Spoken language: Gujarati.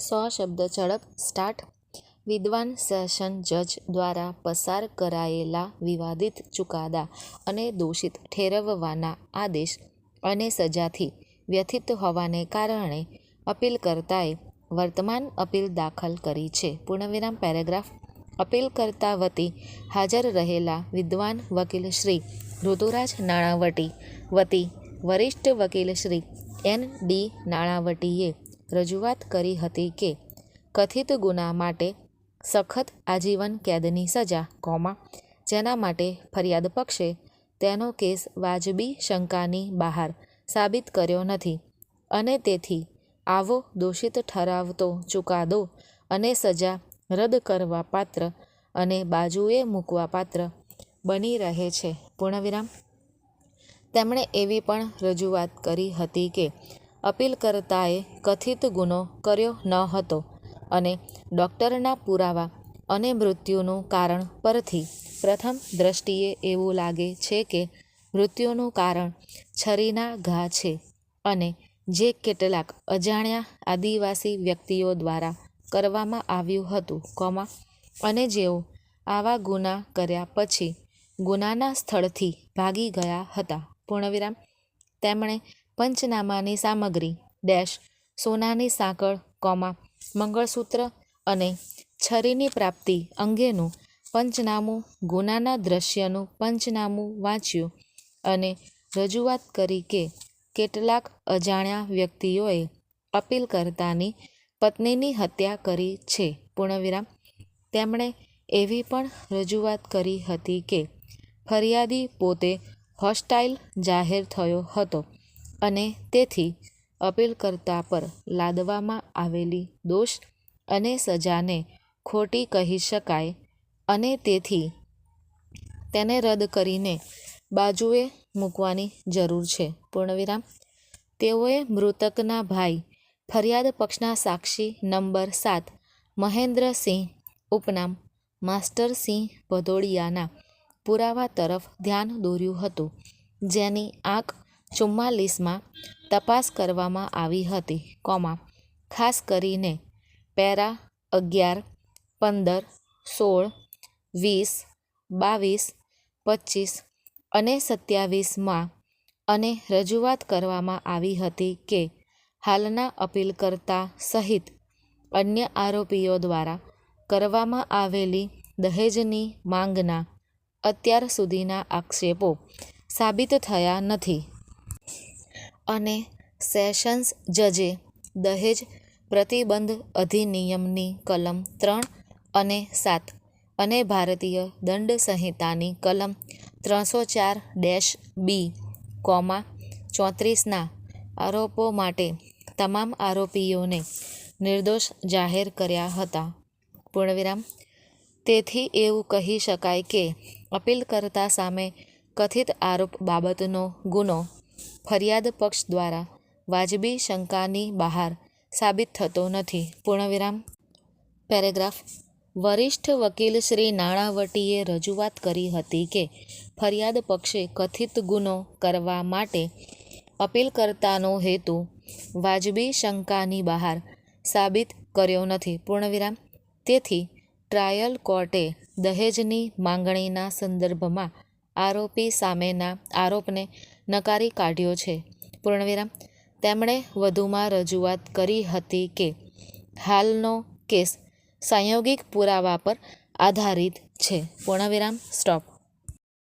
શબ્દ ઝડપ સ્ટાર્ટ. વિદ્વાન સેશન જજ દ્વારા પસાર કરાયેલા વિવાદિત ચુકાદા અને દોષિત ઠેરવવાના આદેશ અને સજાથી વ્યથિત હોવાને કારણે અપીલકર્તાએ વર્તમાન અપીલ દાખલ કરી છે. પૂર્ણવિરામ. પેરેગ્રાફ. અપીલકર્તા વતી હાજર રહેલા વિદ્વાન વકીલ શ્રી ઋતુરાજ નાણાવટી વતી વરિષ્ઠ વકીલ શ્રી N.D. નાણાવટીએ રજૂઆત કરી હતી કે કથિત ગુના માટે સખત આજીવન કેદની સજા, જેના માટે ફરિયાદ પક્ષે તેનો કેસ વાજબી શંકાની બહાર સાબિત કર્યો નથી અને તેથી આવો દોષિત ઠરાવતો ચુકાદો અને સજા રદ કરવા પાત્ર અને બાજુએ મૂકવા પાત્ર બની રહે છે. પૂર્ણવિરામ. તેમણે એવી પણ રજૂઆત કરી હતી કે અપીલકર્તાએ કથિત ગુનો કર્યો ન હતો અને ડૉક્ટરના પુરાવા અને મૃત્યુનું કારણ પરથી પ્રથમ દ્રષ્ટિએ એવું લાગે છે કે મૃત્યુનું કારણ છરીના ઘા છે અને જે કેટલાક અજાણ્યા આદિવાસી વ્યક્તિઓ દ્વારા કરવામાં આવ્યું હતું, અને જેઓ આવા ગુના કર્યા પછી ગુનાના સ્થળથી ભાગી ગયા હતા. પૂર્ણવિરામ. તેમણે પંચનામાની સામગ્રી સોનાની સાંકળ, મંગળસૂત્ર અને છરીની પ્રાપ્તિ અંગેનું પંચનામું, ગુનાના દ્રશ્યનું પંચનામું વાંચ્યું અને રજૂઆત કરી કે કેટલાક અજાણ્યા વ્યક્તિઓએ અપીલકર્તાની પત્નીની હત્યા કરી છે. પૂર્ણવિરામ. તેમણે એવી પણ રજૂઆત કરી હતી કે ફરિયાદી પોતે હોસ્ટાઇલ જાહેર થયો હતો અને તેથી અપીલકર્તા પર લાદવામાં આવેલી દોષ અને સજાને ખોટી કહી શકાય અને તેથી તેને રદ કરીને બાજુએ મૂકવાની જરૂર છે. પૂર્ણવિરામ. તેઓએ મૃતકના ભાઈ, ફરિયાદ પક્ષના સાક્ષી નંબર 7 મહેન્દ્રસિંહ ઉપનામ માસ્ટરસિંહ ભદોડિયાના પુરાવા તરફ ધ્યાન દોર્યું હતું, જેની આંક 44માં તપાસ કરવામાં આવી હતી, ખાસ કરીને પેરા 11, 15, 16, 20, 22, 25 અને 27માં અને રજૂઆત કરવામાં આવી હતી કે હાલના અપીલકર્તા સહિત અન્ય આરોપીઓ દ્વારા કરવામાં આવેલી દહેજની માંગના અત્યાર સુધીના આક્ષેપો સાબિત થયા નથી અને સેશન્સ જજે દહેજ પ્રતિબંધ અધિનિયમની કલમ 3 અને 7 અને ભારતીય દંડ સંહિતાની કલમ 304-B, 34ના આરોપો માટે તમામ આરોપીઓને નિર્દોષ જાહેર કર્યા હતા. પૂર્ણવિરામ. તેથી એવું કહી શકાય કે અપીલકર્તા સામે કથિત આરોપ બાબતનો ગુનો ફરિયાદ પક્ષ દ્વારા વાજબી શંકાની બહાર સાબિત થતો નથી. પૂર્ણવિરામ. પેરેગ્રાફ. વરિષ્ઠ વકીલ શ્રી નાણાવટીએ રજૂઆત કરી હતી કે ફરિયાદ પક્ષે કથિત ગુનો કરવા માટે અપીલકર્તાનો હેતુ વાજબી શંકાની બહાર સાબિત કર્યો નથી. પૂર્ણવિરામ. તેથી ટ્રાયલ કોર્ટે દહેજની માંગણીના સંદર્ભમાં આરોપી સામેના આરોપને નકારી કાઢ્યો છે. પૂર્ણવિરામ. તેમણે વધુમાં રજૂઆત કરી હતી કે હાલનો કેસ સંયોગિક પુરાવા પર આધારિત છે. પૂર્ણવિરામ. સ્ટોપ.